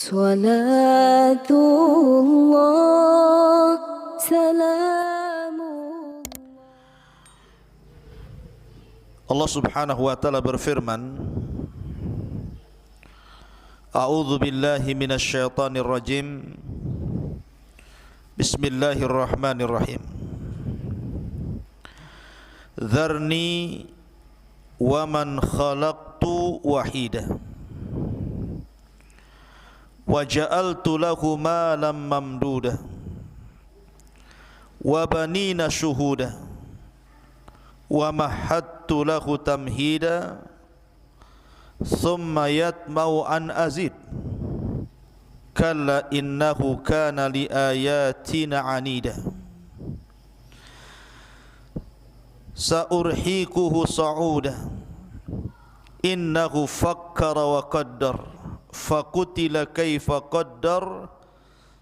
Salatullah, salamullah. Allah Subhanahu wa taala berfirman, A'udzu billahi minasy syaithanir rajim. Bismillahirrahmanirrahim. Dzarni wa man khalaqtu wahida wa ja'altu lahu malam mamduda wa banina syuhuda wa mahattu lahu tamhida thumma yatma'u an azid kalla innahu kana li ayatina anida sa'urhikuhu sa'uda innahu fakkara wa qaddar fakutila kaifa qaddar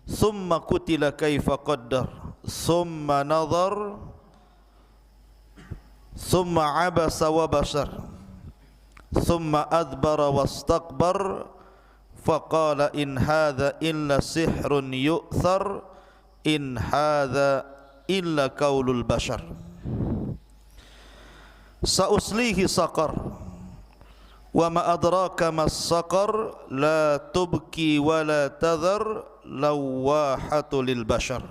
thumma kutila kaifa qaddar thumma nadhar thumma abasa wa basar thumma adbara wastakbar faqala in hadha illa sihrun yu'thar in hadha illa qaulul bashar sa'uslihi saqar wa ma adraka mas saqar la tubki wa la tadhar lawahatu lil bashar.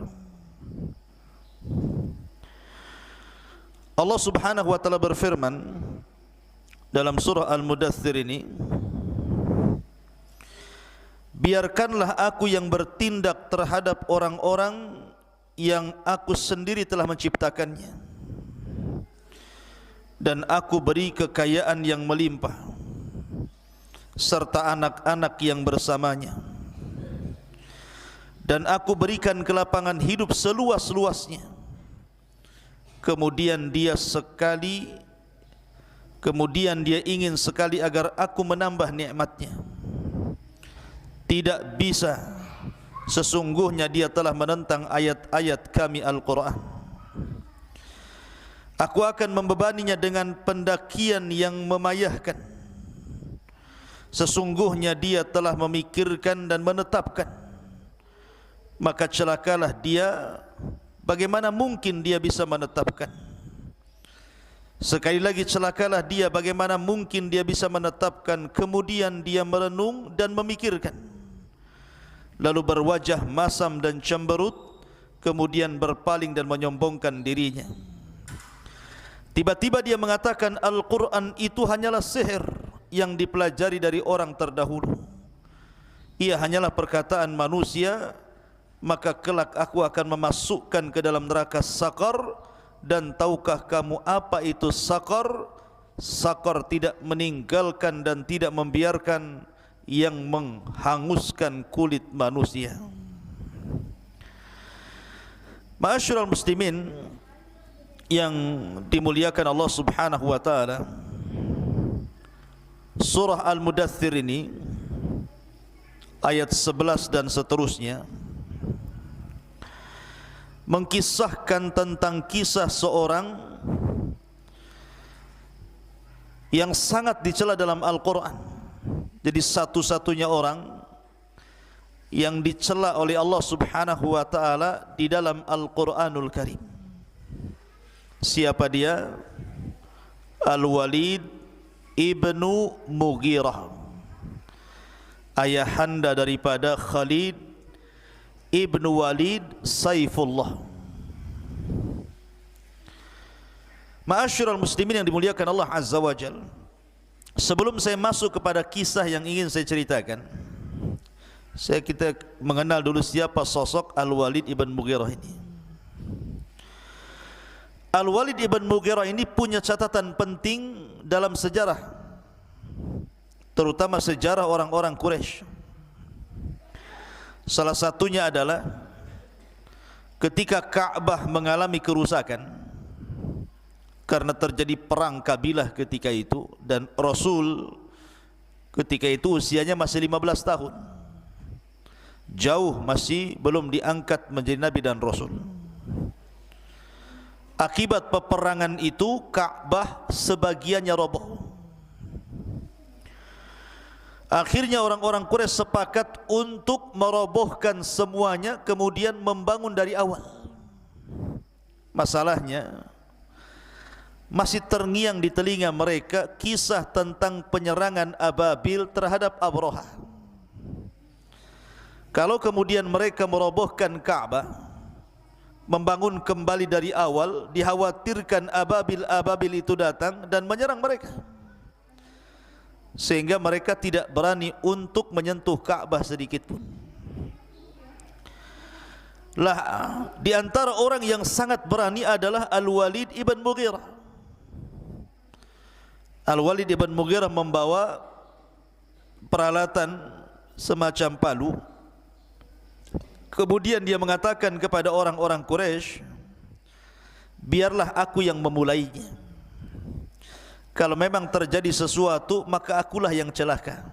Allah Subhanahu wa taala berfirman dalam surah Al-Mudaththir ini, biarkanlah aku yang bertindak terhadap orang-orang yang aku sendiri telah menciptakannya, dan aku beri kekayaan yang melimpah serta anak-anak yang bersamanya, dan aku berikan kelapangan hidup seluas-luasnya. Kemudian dia ingin sekali agar aku menambah nikmatnya. Tidak bisa, sesungguhnya dia telah menentang ayat-ayat kami Al-Quran. Aku akan membebaninya dengan pendakian yang memayahkan. Sesungguhnya dia telah memikirkan dan menetapkan. Maka celakalah dia, bagaimana mungkin dia bisa menetapkan? Sekali lagi celakalah dia, bagaimana mungkin dia bisa menetapkan? Kemudian dia merenung dan memikirkan, lalu berwajah masam dan cemberut, kemudian berpaling dan menyombongkan dirinya. Tiba-tiba dia mengatakan Al-Quran itu hanyalah sihir yang dipelajari dari orang terdahulu. Ia hanyalah perkataan manusia, maka kelak aku akan memasukkan ke dalam neraka Saqar. Dan tahukah kamu apa itu Saqar? Saqar tidak meninggalkan dan tidak membiarkan yang menghanguskan kulit manusia. Ma'asyiral muslimin yang dimuliakan Allah Subhanahu wa taala, surah Al-Mudaththir ini ayat 11 dan seterusnya mengkisahkan tentang kisah seorang yang sangat dicela dalam Al-Quran. Jadi satu-satunya orang yang dicela oleh Allah Subhanahu wa taala di dalam Al-Quranul Karim. Siapa dia? Al-Walid ibnu Mughirah, ayahanda daripada Khalid ibnu Walid Saifullah. Ma'asyiral muslimin yang dimuliakan Allah Azza wa Jalla, sebelum saya masuk kepada kisah yang ingin saya ceritakan, kita mengenal dulu siapa sosok Al-Walid ibn Mughirah ini. Al-Walid ibn Mughirah ini punya catatan penting dalam sejarah, terutama sejarah orang-orang Quraisy. Salah satunya adalah ketika Ka'bah mengalami kerusakan karena terjadi perang kabilah ketika itu, dan Rasul ketika itu usianya masih 15 tahun, jauh masih belum diangkat menjadi Nabi dan Rasul. Akibat peperangan itu Ka'bah sebagiannya roboh. Akhirnya orang-orang Quraisy sepakat untuk merobohkan semuanya, kemudian membangun dari awal. Masalahnya masih terngiang di telinga mereka kisah tentang penyerangan Ababil terhadap Abraha. Kalau kemudian mereka merobohkan Ka'bah, membangun kembali dari awal, dikhawatirkan Ababil itu datang dan menyerang mereka, sehingga mereka tidak berani untuk menyentuh Ka'bah sedikit pun. Lah, di antara orang yang sangat berani adalah Al-Walid ibn Mughirah. Al-Walid ibn Mughirah membawa peralatan semacam palu. Kemudian dia mengatakan kepada orang-orang Quraisy, biarlah aku yang memulainya. Kalau memang terjadi sesuatu, maka akulah yang celaka.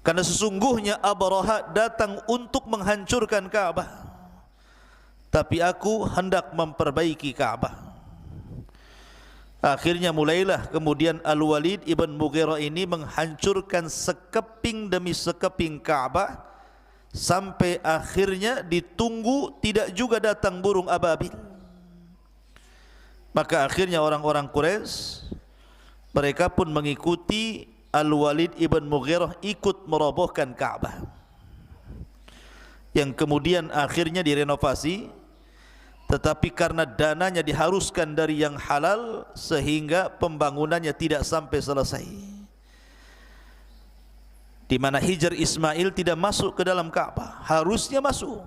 Karena sesungguhnya Abraha datang untuk menghancurkan Ka'bah, tapi aku hendak memperbaiki Ka'bah. Akhirnya mulailah kemudian Al-Walid ibn Mughirah ini menghancurkan sekeping demi sekeping Ka'bah, sampai akhirnya ditunggu tidak juga datang burung ababil. Maka akhirnya orang-orang Quraisy mereka pun mengikuti Al-Walid ibn Mughirah ikut merobohkan Ka'bah, yang kemudian akhirnya direnovasi. Tetapi karena dananya diharuskan dari yang halal, sehingga pembangunannya tidak sampai selesai, di mana Hijr Ismail tidak masuk ke dalam Ka'bah, harusnya masuk.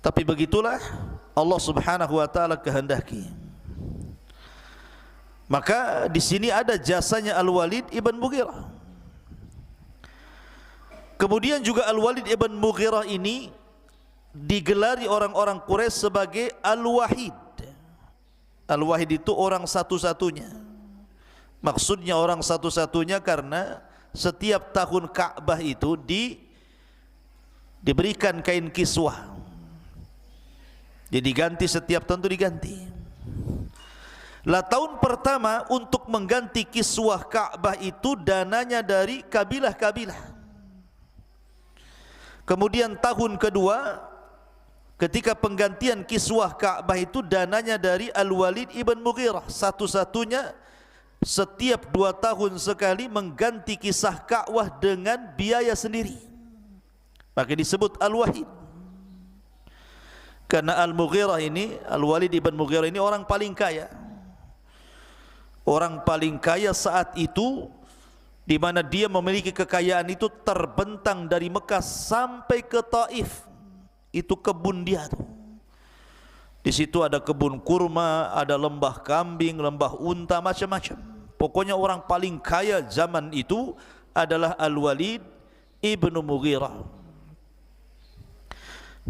Tapi begitulah Allah Subhanahu wa taala kehendaki. Maka di sini ada jasanya Al-Walid ibn Mughirah. Kemudian juga Al-Walid ibn Mughirah ini digelari orang-orang Quraisy sebagai Al-Wahid. Al-Wahid itu orang satu-satunya. Maksudnya orang satu-satunya karena setiap tahun Ka'bah itu diberikan kain kiswah. Jadi ganti setiap tahun itu diganti. Lah tahun pertama untuk mengganti kiswah Ka'bah itu dananya dari kabilah-kabilah. Kemudian tahun kedua ketika penggantian kiswah Ka'bah itu dananya dari Al-Walid ibn Mughirah, satu-satunya setiap 2 tahun sekali mengganti kisah Ka'bah dengan biaya sendiri. Maka disebut Al-Wahid. Karena Al-Mughirah ini, Al-Walid ibn Mughirah ini orang paling kaya. Orang paling kaya saat itu, di mana dia memiliki kekayaan itu terbentang dari Mekah sampai ke Taif. Itu kebun dia tuh. Di situ ada kebun kurma, ada lembah kambing, lembah unta, macam-macam. Pokoknya orang paling kaya zaman itu adalah Al-Walid ibn Mughirah.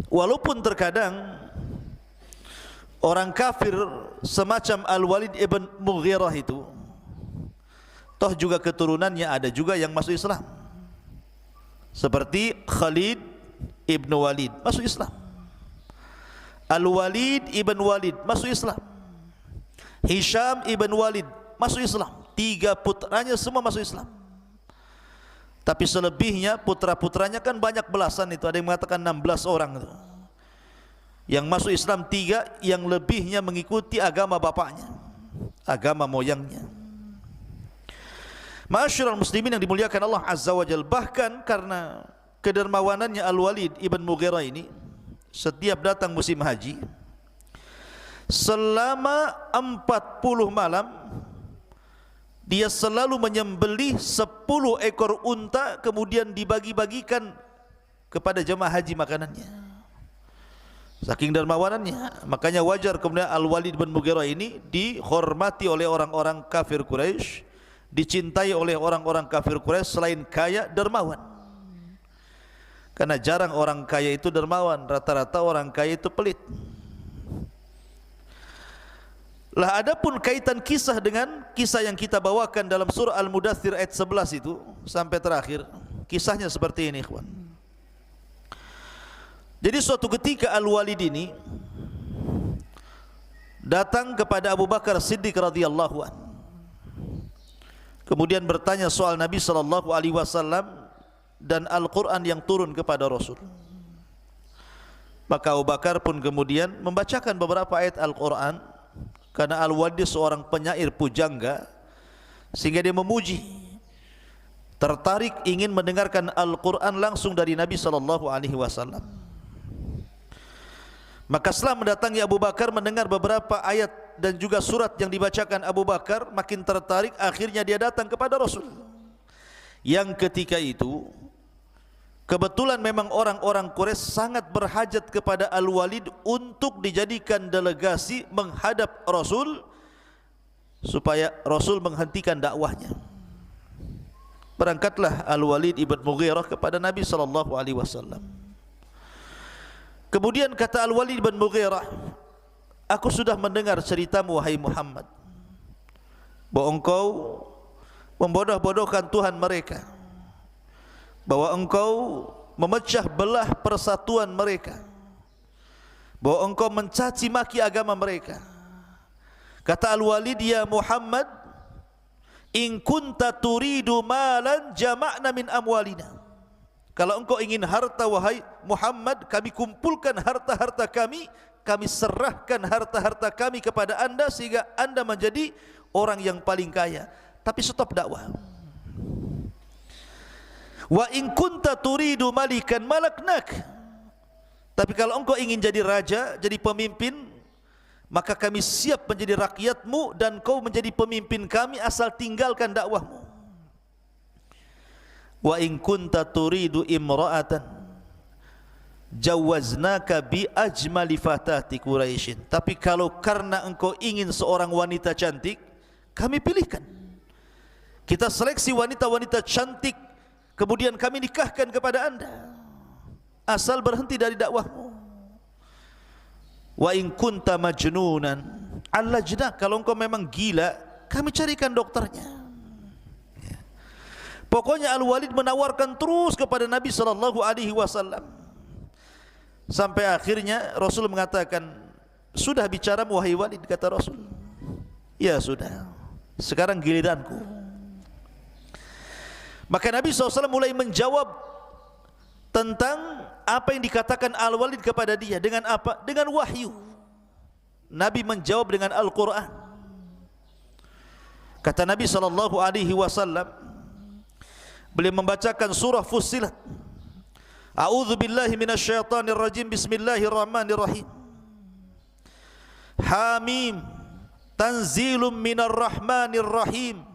Walaupun terkadang orang kafir semacam Al-Walid ibn Mughirah itu, toh juga keturunannya ada juga yang masuk Islam, seperti Khalid ibn Walid masuk Islam, Al-Walid ibn Walid masuk Islam, Hisham ibn Walid masuk Islam. 3 putranya semua masuk Islam. Tapi selebihnya putra-putranya kan banyak belasan itu, ada yang mengatakan 16 orang itu. Yang masuk Islam 3, yang lebihnya mengikuti agama bapaknya, agama moyangnya. Ma'asyiral muslimin yang dimuliakan Allah Azza wa Jalla, bahkan karena kedermawanannya Al-Walid ibn Mughirah ini, setiap datang musim haji, selama 40 malam dia selalu menyembelih 10 ekor unta, kemudian dibagi-bagikan kepada jemaah haji makanannya. Saking dermawanannya, makanya wajar kemudian Al-Walid bin Mughirah ini dihormati oleh orang-orang kafir Quraisy, dicintai oleh orang-orang kafir Quraisy. Selain kaya, dermawan. Karena jarang orang kaya itu dermawan, rata-rata orang kaya itu pelit. Lah adapun kaitan kisah dengan kisah yang kita bawakan dalam surah Al-Mudaththir ayat 11 itu sampai terakhir, kisahnya seperti ini, ikhwan. Jadi suatu ketika Al-Walid ini datang kepada Abu Bakar Siddiq radhiyallahu anhu. kemudian bertanya soal Nabi sallallahu alaihi wasallam dan Al-Qur'an yang turun kepada Rasul. Maka Abu Bakar pun kemudian membacakan beberapa ayat Al-Qur'an, karena Al-Walid seorang penyair pujangga sehingga dia memuji, tertarik ingin mendengarkan Al-Qur'an langsung dari Nabi sallallahu alaihi wasallam. Maka setelah mendatangi Abu Bakar mendengar beberapa ayat dan juga surat yang dibacakan Abu Bakar, makin tertarik, akhirnya dia datang kepada Rasul. Yang ketika itu kebetulan memang orang-orang Quraisy sangat berhajat kepada Al-Walid untuk dijadikan delegasi menghadap Rasul supaya Rasul menghentikan dakwahnya. Berangkatlah Al-Walid ibn Mughirah kepada Nabi sallallahu alaihi wasallam. Kemudian kata Al-Walid bin Mughirah, aku sudah mendengar ceritamu wahai Muhammad, bahwa engkau membodoh-bodohkan Tuhan mereka, bahwa engkau memecah belah persatuan mereka, bahwa engkau mencaci maki agama mereka. Kata Al-Walid, ya Muhammad, in kunta turidu malan jama'na min amwalina. Kalau engkau ingin harta wahai Muhammad, kami kumpulkan harta-harta kami, kami serahkan harta-harta kami kepada anda sehingga anda menjadi orang yang paling kaya. Tapi stop dakwah. Wa in kunta turidu malikan malaknak. Tapi kalau engkau ingin jadi raja, jadi pemimpin, maka kami siap menjadi rakyatmu dan kau menjadi pemimpin kami asal tinggalkan dakwahmu. Wa in kunta turidu imra'atan jawaznaka bi ajmali fatati Quraisyin. Tapi kalau karena engkau ingin seorang wanita cantik, kami pilihkan, kita seleksi wanita-wanita cantik, kemudian kami nikahkan kepada anda asal berhenti dari dakwahmu. Wa in kunta majnunan allajna, kalau engkau memang gila, kami carikan dokternya. Pokoknya Al-Walid menawarkan terus kepada Nabi sallallahu alaihi wasallam. Sampai akhirnya Rasul mengatakan, sudah bicara wahai Walid, kata Rasul. Ya sudah, sekarang giliranku. Maka Nabi SAW mulai menjawab tentang apa yang dikatakan Al-Walid kepada dia. Dengan apa? Dengan wahyu. Nabi menjawab dengan Al-Quran. Kata Nabi SAW, beliau membacakan surah Fussilat. A'udzu billahi minasyaitonir rajim. Bismillahirrahmanirrahim. Hamim, tanzilum minar rahmanir rahim.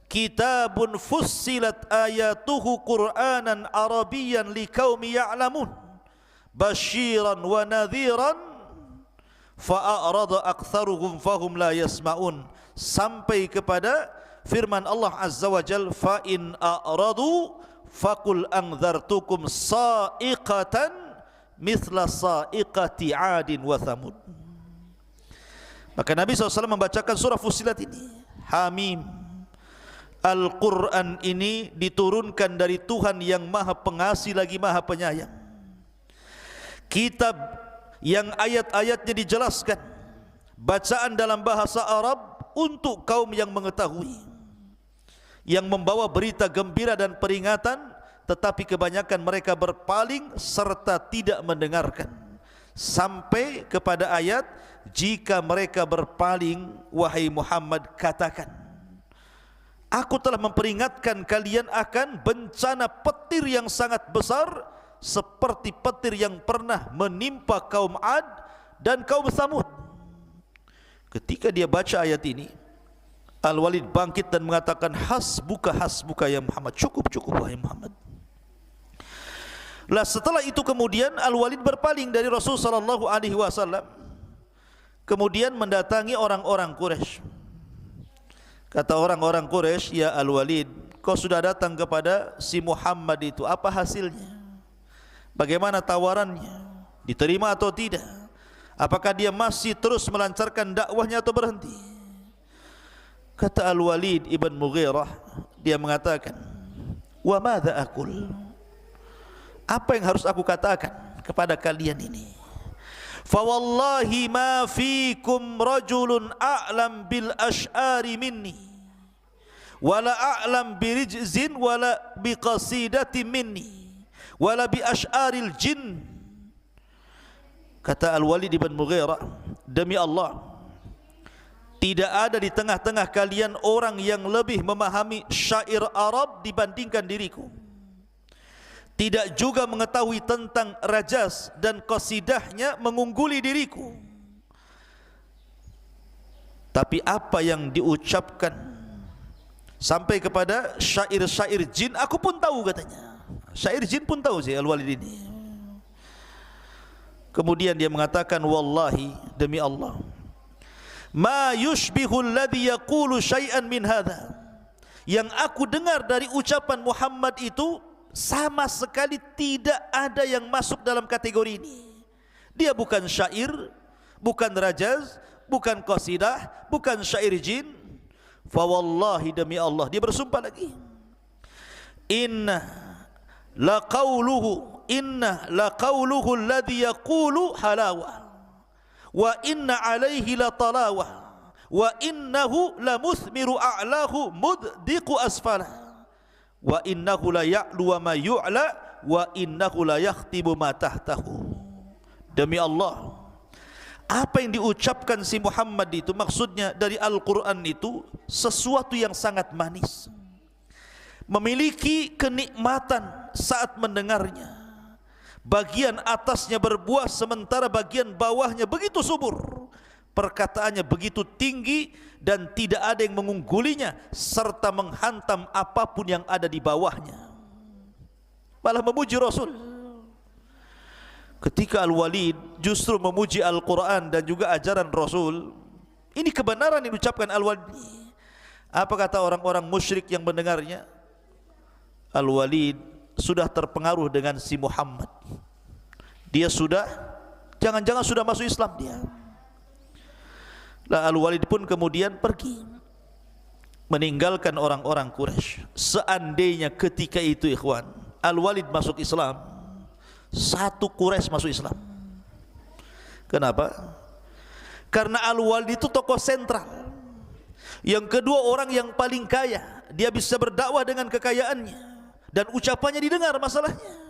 Kitabun fussilat ayatuhu Qur'anan Arabiyyan liqaumi ya'lamun. Basyiran wa nadhiran fa'arada aktsaruhum fahum la yasma'un. Sampai kepada firman Allah Azza wa Jal, fa in a'radu faqul anzartukum sa'iqatan mithla sa'iqati 'adin wa thamud. Maka Nabi SAW membacakan surah Fussilat ini. Hamim, Al-Quran ini diturunkan dari Tuhan yang maha pengasih lagi maha penyayang. Kitab yang ayat-ayatnya dijelaskan, bacaan dalam bahasa Arab untuk kaum yang mengetahui, yang membawa berita gembira dan peringatan, tetapi kebanyakan mereka berpaling serta tidak mendengarkan. Sampai kepada ayat, jika mereka berpaling, wahai Muhammad, katakan, aku telah memperingatkan kalian akan bencana petir yang sangat besar, seperti petir yang pernah menimpa kaum Ad dan kaum Samud. Ketika dia baca ayat ini, Al-Walid bangkit dan mengatakan, hasbuka hasbuka ya Muhammad, cukup cukup wahai Muhammad. Lah setelah itu kemudian Al-Walid berpaling dari Rasul sallallahu alaihi wasallam, kemudian mendatangi orang-orang Quraisy. Kata orang-orang Quraisy, ya Al-Walid, kau sudah datang kepada si Muhammad itu, apa hasilnya? Bagaimana tawarannya? Diterima atau tidak? Apakah dia masih terus melancarkan dakwahnya atau berhenti? Kata Al-Walid ibn Mughirah, dia mengatakan, wa madza aqul? Apa yang harus aku katakan kepada kalian ini? Fa wallahi ma fikum rajulun a'lam bil ash'ari minni wala a'lam birijzin wala biqasidati minni wala bi asy'aril jin. Kata Al-Walid bin Mughirah, demi Allah, tidak ada di tengah-tengah kalian orang yang lebih memahami syair Arab dibandingkan diriku. Tidak juga mengetahui tentang rajaz dan qasidahnya mengungguli diriku. Tapi apa yang diucapkan sampai kepada syair-syair jin, aku pun tahu katanya. Syair jin pun tahu sih Al-Walid ini. Kemudian dia mengatakan, wallahi, demi Allah, ma yushbihu alladhi yaqulu syai'an min hadha. Yang aku dengar dari ucapan Muhammad itu sama sekali tidak ada yang masuk dalam kategori ini. Dia bukan syair, bukan rajaz, bukan qasidah, bukan syair jin. Fa wallahi, demi Allah, dia bersumpah lagi, inna laqauluhu alladhi yaqulu halawa wa inna alaihi la talawa wa innahu la muthmiru a'lahu muddiqu asfala wa innahu la ya'lu wa ma yu'la wa innahu la yakhtibu ma tahtahu. Demi Allah, apa yang diucapkan si Muhammad itu, maksudnya dari Al-Quran itu sesuatu yang sangat manis, memiliki kenikmatan saat mendengarnya. Bagian atasnya berbuah sementara bagian bawahnya begitu subur. Perkataannya begitu tinggi dan tidak ada yang mengunggulinya, serta menghantam apapun yang ada di bawahnya. Malah memuji Rasul. Ketika Al-Walid justru memuji Al-Quran dan juga ajaran Rasul, ini kebenaran yang diucapkan Al-Walid. Apa kata orang-orang musyrik yang mendengarnya? Al-Walid sudah terpengaruh dengan si Muhammad. Dia sudah, jangan-jangan sudah masuk Islam dia. Lah Al-Walid pun kemudian pergi meninggalkan orang-orang Quraisy. Seandainya ketika itu ikhwan, Al-Walid masuk Islam, satu Quraisy masuk Islam. Kenapa? Karena Al-Walid itu tokoh sentral. Yang kedua, orang yang paling kaya. Dia bisa berdakwah dengan kekayaannya dan ucapannya didengar masalahnya.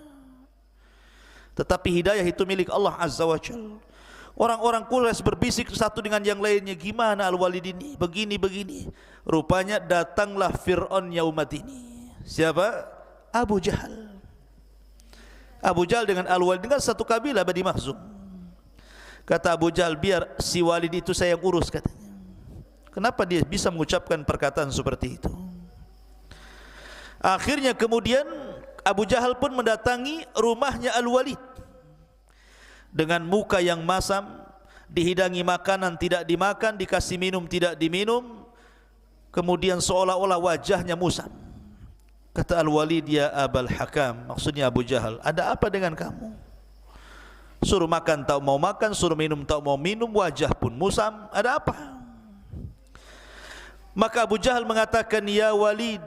Tetapi hidayah itu milik Allah Azza wa Jalla. Orang-orang Quraisy berbisik satu dengan yang lainnya, gimana Al-Walid ini begini-begini. Rupanya datanglah Fir'aun yaumat ini. Siapa? Abu Jahal. Abu Jahal dengan Al-Walid dengan satu kabilah, Bani Makhzum. Kata Abu Jahal, biar si Walid itu saya yang urus katanya. Kenapa dia bisa mengucapkan perkataan seperti itu? Akhirnya kemudian Abu Jahal pun mendatangi rumahnya Al-Walid dengan muka yang masam, dihidangi makanan tidak dimakan, dikasih minum tidak diminum, kemudian seolah-olah wajahnya musam. Kata Al-Walid, ya Abal Hakam, maksudnya Abu Jahal, ada apa dengan kamu? Suruh makan tak mau makan, suruh minum tak mau minum, wajah pun musam, ada apa? Maka Abu Jahal mengatakan, ya Walid,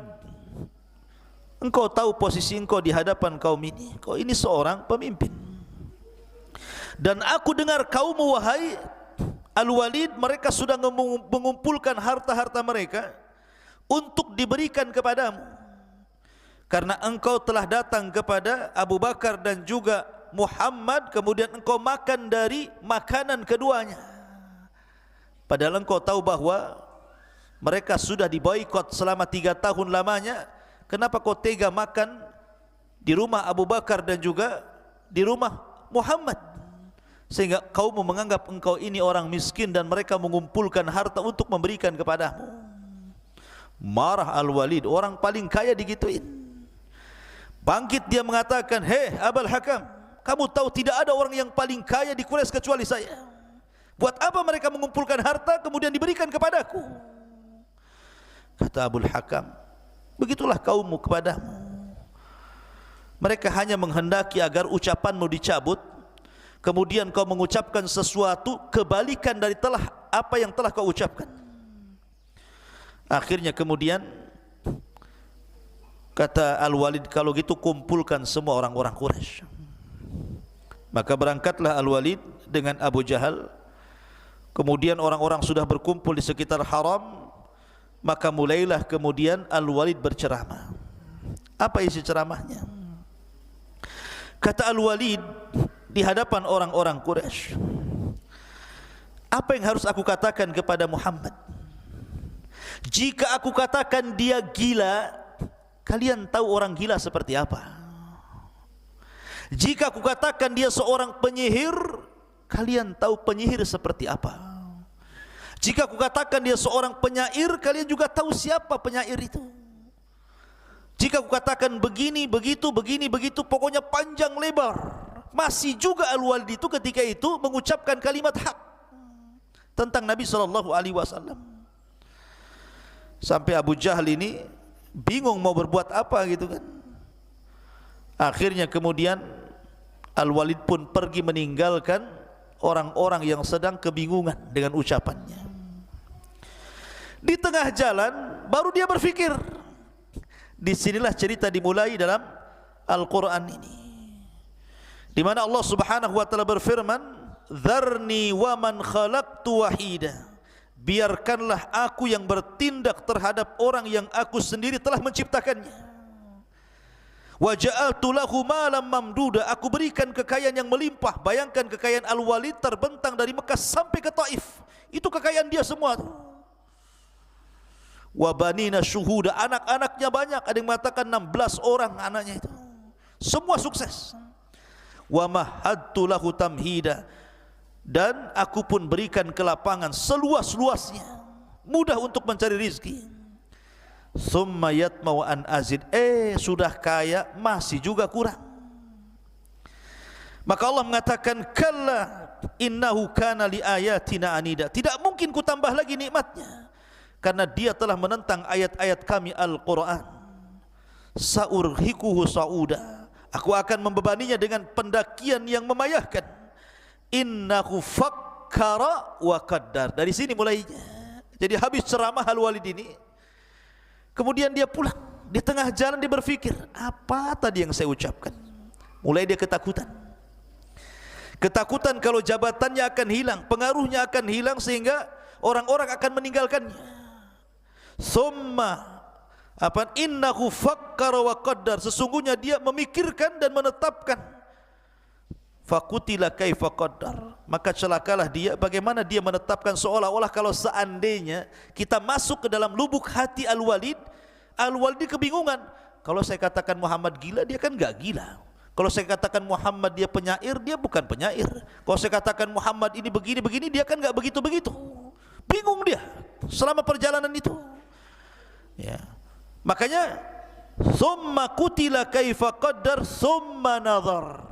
engkau tahu posisi engkau di hadapan kaum ini. Kau ini seorang pemimpin. Dan aku dengar kaummu wahai Al-Walid, mereka sudah mengumpulkan harta-harta mereka untuk diberikan kepadamu. Karena engkau telah datang kepada Abu Bakar dan juga Muhammad, kemudian engkau makan dari makanan keduanya. Padahal engkau tahu bahwa mereka sudah diboikot selama 3 tahun lamanya. Kenapa kau tega makan di rumah Abu Bakar dan juga di rumah Muhammad? Sehingga kaum menganggap engkau ini orang miskin dan mereka mengumpulkan harta untuk memberikan kepadamu. Marah Al-Walid, orang paling kaya digituin. Bangkit dia mengatakan, hei Abul Hakam, kamu tahu tidak ada orang yang paling kaya di Quraisy kecuali saya. Buat apa mereka mengumpulkan harta kemudian diberikan kepadaku? Kata Abul Hakam, begitulah kaummu kepadamu. Mereka hanya menghendaki agar ucapanmu dicabut, kemudian kau mengucapkan sesuatu kebalikan dari apa yang telah kau ucapkan. Akhirnya kemudian kata Al-Walid, kalau gitu kumpulkan semua orang-orang Quraisy. Maka berangkatlah Al-Walid dengan Abu Jahal. Kemudian orang-orang sudah berkumpul di sekitar haram. Maka mulailah kemudian Al-Walid berceramah. Apa isi ceramahnya? Kata Al-Walid di hadapan orang-orang Quraisy, apa yang harus aku katakan kepada Muhammad? Jika aku katakan dia gila, kalian tahu orang gila seperti apa? Jika aku katakan dia seorang penyihir, kalian tahu penyihir seperti apa? Jika aku katakan dia seorang penyair, kalian juga tahu siapa penyair itu. Jika aku katakan begini, begitu, pokoknya panjang lebar. Masih juga Al-Walid itu ketika itu mengucapkan kalimat hak tentang Nabi SAW. Sampai Abu Jahal ini bingung mau berbuat apa gitu kan. Akhirnya kemudian Al-Walid pun pergi meninggalkan orang-orang yang sedang kebingungan dengan ucapannya. Di tengah jalan baru dia berfikir. Disinilah cerita dimulai dalam Al-Quran ini, di mana Allah Subhanahu wa taala berfirman, "Dzarni wa man khalaqtu wahida." Biarkanlah aku yang bertindak terhadap orang yang aku sendiri telah menciptakannya. Wa ja'altu lahu malam mamduda. Aku berikan kekayaan yang melimpah. Bayangkan kekayaan Al-Walid terbentang dari Mekah sampai ke Taif. Itu kekayaan dia semua. Wa banina syuhuda. Anak-anaknya banyak. Ada yang mengatakan 16 orang anaknya itu. Semua sukses. Wa mahadtu lahu tamhida. Dan aku pun berikan kelapangan seluas-luasnya, mudah untuk mencari rizki. Summa yatma'u an azid. Sudah kaya masih juga kurang. Maka Allah mengatakan, kalla innahu kana li ayatina anida. Tidak mungkin ku tambah lagi nikmatnya, karena dia telah menentang ayat-ayat kami Al-Quran. Sa'urhikuhu sa'uda. Aku akan membebaninya dengan pendakian yang memayahkan. Innahu fakkara wa qaddar. Dari sini mulainya. Jadi habis ceramah Al-Walid ini, kemudian dia pulang. Di tengah jalan dia berfikir, apa tadi yang saya ucapkan? Mulai dia ketakutan. Ketakutan kalau jabatannya akan hilang, pengaruhnya akan hilang, sehingga orang-orang akan meninggalkannya. Summa innahu fakkara wa qaddar. Sesungguhnya dia memikirkan dan menetapkan. Fakutila kaifa qaddar. Maka celakalah dia, bagaimana dia menetapkan, seolah-olah kalau seandainya kita masuk ke dalam lubuk hati Al-Walid, Al-Walid kebingungan. Kalau saya katakan Muhammad gila, dia kan enggak gila. Kalau saya katakan Muhammad dia penyair, dia bukan penyair. Kalau saya katakan Muhammad ini begini-begini, dia kan enggak begitu-begitu. Bingung dia selama perjalanan itu. Ya. Makanya summa kutila kaifa qaddar summa nazar.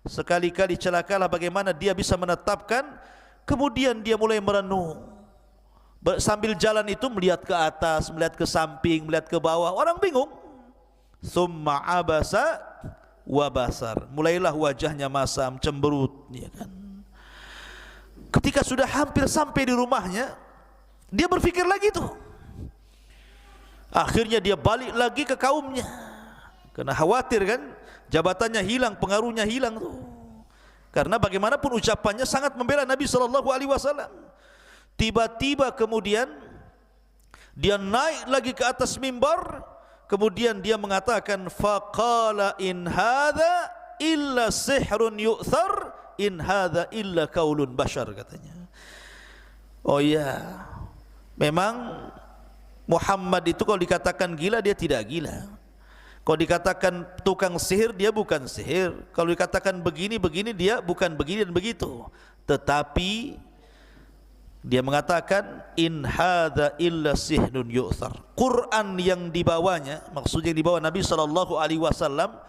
Sekali-kali celakalah bagaimana dia bisa menetapkan, kemudian dia mulai merenung. Sambil jalan itu melihat ke atas, melihat ke samping, melihat ke bawah. Orang bingung. Summa abasa wa basar. Mulailah wajahnya masam, cemberut, ya kan. Ketika sudah hampir sampai di rumahnya, dia berpikir lagi tuh. Akhirnya dia balik lagi ke kaumnya, karena khawatir kan, jabatannya hilang, pengaruhnya hilang tuh. Karena bagaimanapun ucapannya sangat membela Nabi SAW. Tiba-tiba kemudian dia naik lagi ke atas mimbar, kemudian dia mengatakan, faqala in hadza illa sihrun yu'thar in hadza illa qaulun bashar, katanya. Oh ya, memang Muhammad itu kalau dikatakan gila, dia tidak gila. Kalau dikatakan tukang sihir, dia bukan sihir. Kalau dikatakan begini-begini, dia bukan begini dan begitu. Tetapi dia mengatakan in hadza illa sihrun yu'thar. Quran yang dibawanya, maksudnya yang dibawa Nabi SAW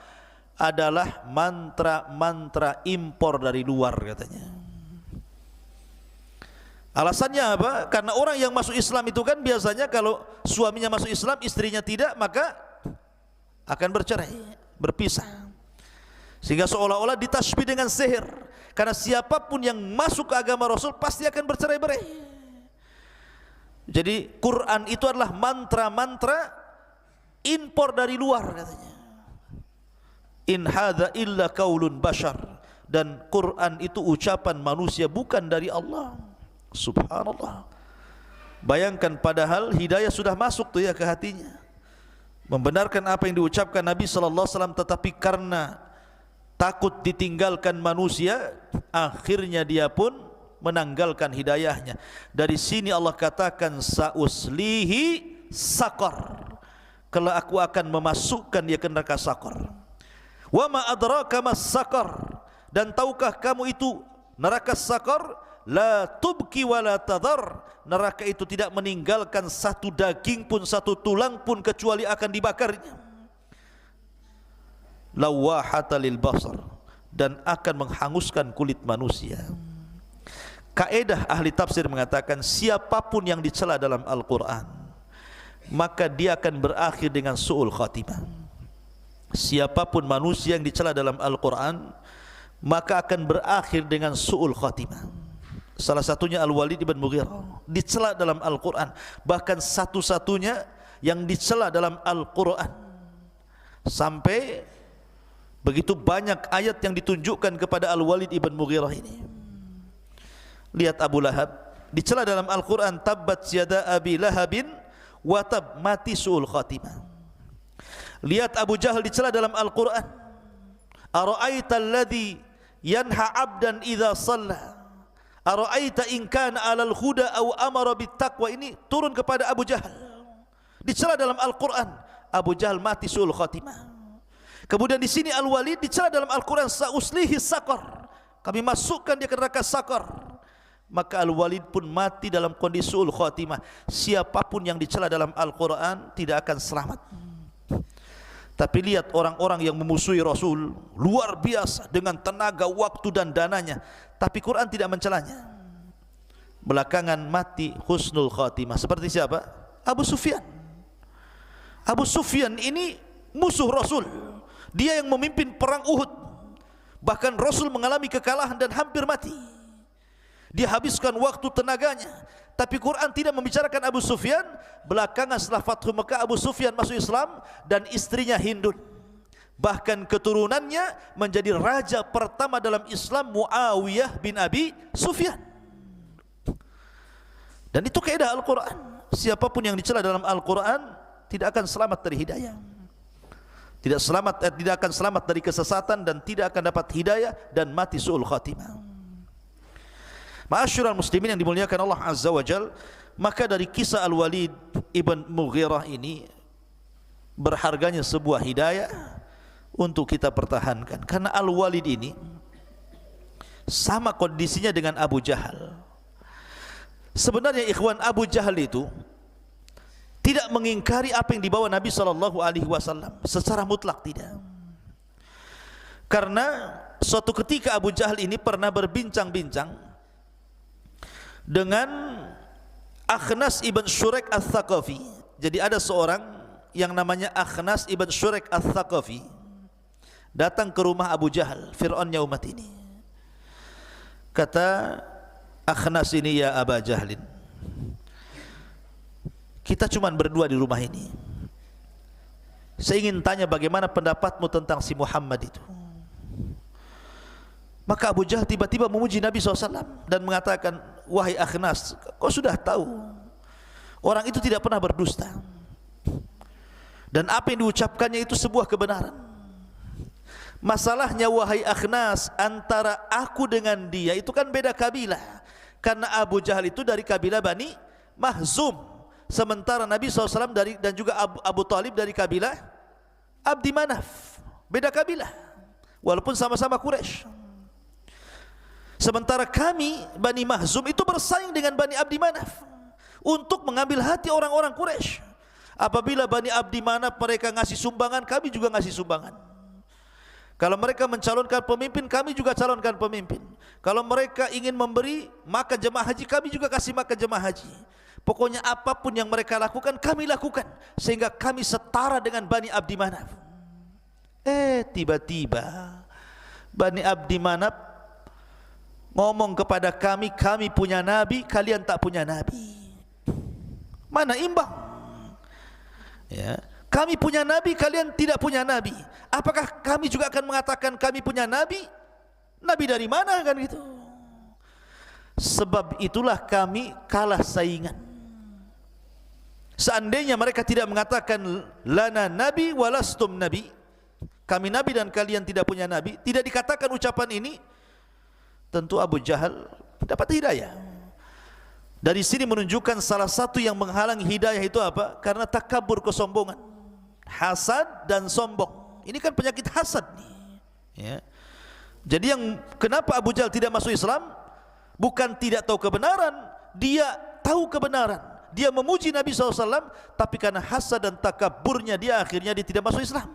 adalah mantra-mantra impor dari luar, katanya. Alasannya apa? Karena orang yang masuk Islam itu kan biasanya kalau suaminya masuk Islam, istrinya tidak, maka akan bercerai, berpisah. Sehingga seolah-olah ditasbih dengan sihir. Karena siapapun yang masuk ke agama Rasul pasti akan bercerai-berai. Jadi Quran itu adalah mantra-mantra impor dari luar, katanya. In hadza illa qaulun bashar. Dan Quran itu ucapan manusia, bukan dari Allah. Subhanallah. Bayangkan, padahal hidayah sudah masuk tuh ya ke hatinya, membenarkan apa yang diucapkan Nabi sallallahu alaihi wasallam, tetapi karena takut ditinggalkan manusia, akhirnya dia pun menanggalkan hidayahnya. Dari sini Allah katakan sauslihi saqar, kelak aku akan memasukkan dia ke neraka saqar. Wa ma adraka mas saqar, dan tahukah kamu itu neraka saqar? La tubki wa la tadhar, neraka itu tidak meninggalkan satu daging pun, satu tulang pun, kecuali akan dibakarnya. Lawahata lil basar, dan akan menghanguskan kulit manusia. Kaedah ahli tafsir mengatakan, siapapun yang dicela dalam Al-Quran, maka dia akan berakhir dengan su'ul khatimah. Siapapun manusia yang dicela dalam Al-Quran, maka akan berakhir dengan su'ul khatimah. Salah satunya Al-Walid ibn Mughirah dicela dalam Al-Quran, bahkan satu-satunya yang dicela dalam Al-Quran. Sampai begitu banyak ayat yang ditunjukkan kepada Al-Walid ibn Mughirah ini. Lihat Abu Lahab dicela dalam Al-Quran, tabbat yada abi lahabin wa tab, mati su'ul khatimah. Lihat Abu Jahal dicela dalam Al-Quran, ara'aita alladhi yanha abdan idha salla, ara'aita in kana 'alal huda aw amara bittaqwa. Ini turun kepada Abu Jahal, dicela dalam Al-Quran. Abu Jahal mati su'ul khatimah. Kemudian di sini Al-Walid dicela dalam Al-Quran, sauslihi saqar, kami masukkan dia ke neraka saqar. Maka Al-Walid pun mati dalam kondisi su'ul khatimah. Siapapun yang dicela dalam Al-Quran tidak akan selamat. Tapi lihat orang-orang yang memusuhi Rasul, luar biasa dengan tenaga, waktu dan dananya, tapi Quran tidak mencelanya. Belakangan mati husnul khatimah. Seperti siapa? Abu Sufyan. Abu Sufyan ini musuh Rasul, dia yang memimpin perang Uhud. Bahkan Rasul mengalami kekalahan dan hampir mati. Dia habiskan waktu tenaganya, tapi Quran tidak membicarakan Abu Sufyan. Belakangan setelah Fathu Mekah, Abu Sufyan masuk Islam dan istrinya Hindun. Bahkan keturunannya menjadi raja pertama dalam Islam, Muawiyah bin Abi Sufyan. Dan itu kaidah Al-Quran. Siapapun yang dicela dalam Al-Quran tidak akan selamat dari hidayah, tidak akan selamat dari kesesatan, dan tidak akan dapat hidayah dan mati su'ul khatimah. Ma'asyiral muslimin yang dimuliakan Allah Azza wa Jal, maka dari kisah Al-Walid ibn Mughirah ini berharganya sebuah hidayah untuk kita pertahankan. Karena Al-Walid ini sama kondisinya dengan Abu Jahal. Sebenarnya ikhwan, Abu Jahal itu tidak mengingkari apa yang dibawa Nabi SAW secara mutlak, tidak. Karena suatu ketika Abu Jahal ini pernah berbincang-bincang dengan Akhnas ibn Syurek al-Thaqafi. Jadi ada seorang yang namanya Akhnas ibn Syurek al-Thaqafi datang ke rumah Abu Jahal, Fir'aunnya umat ini. Kata Akhnas ini, ya Aba Jahlin, kita cuma berdua di rumah ini, saya ingin tanya bagaimana pendapatmu tentang si Muhammad itu. Maka Abu Jahal tiba-tiba memuji Nabi SAW dan mengatakan, wahai Akhnas, kau sudah tahu orang itu tidak pernah berdusta, dan apa yang diucapkannya itu sebuah kebenaran. Masalahnya wahai Akhnas, antara aku dengan dia itu kan beda kabilah. Karena Abu Jahal itu dari kabilah Bani Mahzum, sementara Nabi SAW dan juga Abu Talib dari kabilah Abdi Manaf, beda kabilah walaupun sama-sama Quraisy. Sementara kami Bani Mahzum itu bersaing dengan Bani Abdi Manaf untuk mengambil hati orang-orang Quraisy. Apabila Bani Abdi Manaf mereka ngasih sumbangan, kami juga ngasih sumbangan. Kalau mereka mencalonkan pemimpin, kami juga calonkan pemimpin. Kalau mereka ingin memberi makan jemaah haji, kami juga kasih makan jemaah haji. Pokoknya apapun yang mereka lakukan, kami lakukan, sehingga kami setara dengan Bani Abdi Manaf. Tiba-tiba Bani Abdi Manaf ngomong kepada kami, kami punya nabi, kalian tak punya nabi. Mana imbang? Ya, kami punya nabi, kalian tidak punya nabi. Apakah kami juga akan mengatakan kami punya nabi? Nabi dari mana, kan gitu? Sebab itulah kami kalah saingan. Seandainya mereka tidak mengatakan lana nabi walastum nabi, kami nabi dan kalian tidak punya nabi, tidak dikatakan ucapan ini, tentu Abu Jahal dapat hidayah. Dari sini menunjukkan salah satu yang menghalangi hidayah itu apa? Karena takabur, kesombongan, hasad dan sombong. Ini kan penyakit hasad nih, ya. Jadi yang kenapa Abu Jahal tidak masuk Islam, bukan tidak tahu kebenaran, dia tahu kebenaran, dia memuji Nabi SAW, tapi karena hasad dan takaburnya dia akhirnya dia tidak masuk Islam.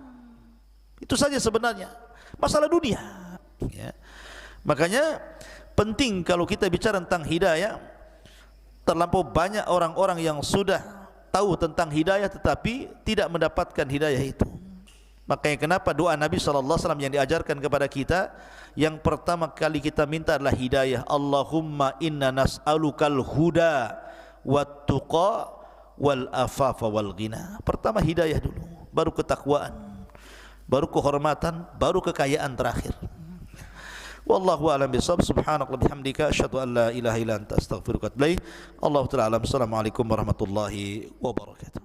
Itu saja sebenarnya masalah dunia, ya. Makanya penting kalau kita bicara tentang hidayah, terlampau banyak orang-orang yang sudah tahu tentang hidayah tetapi tidak mendapatkan hidayah itu. Makanya kenapa doa Nabi SAW yang diajarkan kepada kita, yang pertama kali kita minta adalah hidayah. Allahumma inna nas'alukal huda wat tuqa wal afafa wal ghina. Pertama hidayah dulu, baru ketakwaan, baru kehormatan, baru kekayaan terakhir. Wallahu a'lam bishawab. Subhanallah bihamdika asyhadu an la ilaha illa anta astaghfiruka wa atubu ilaik. Allahu ta'ala alam. Assalamualaikum warahmatullahi wabarakatuh.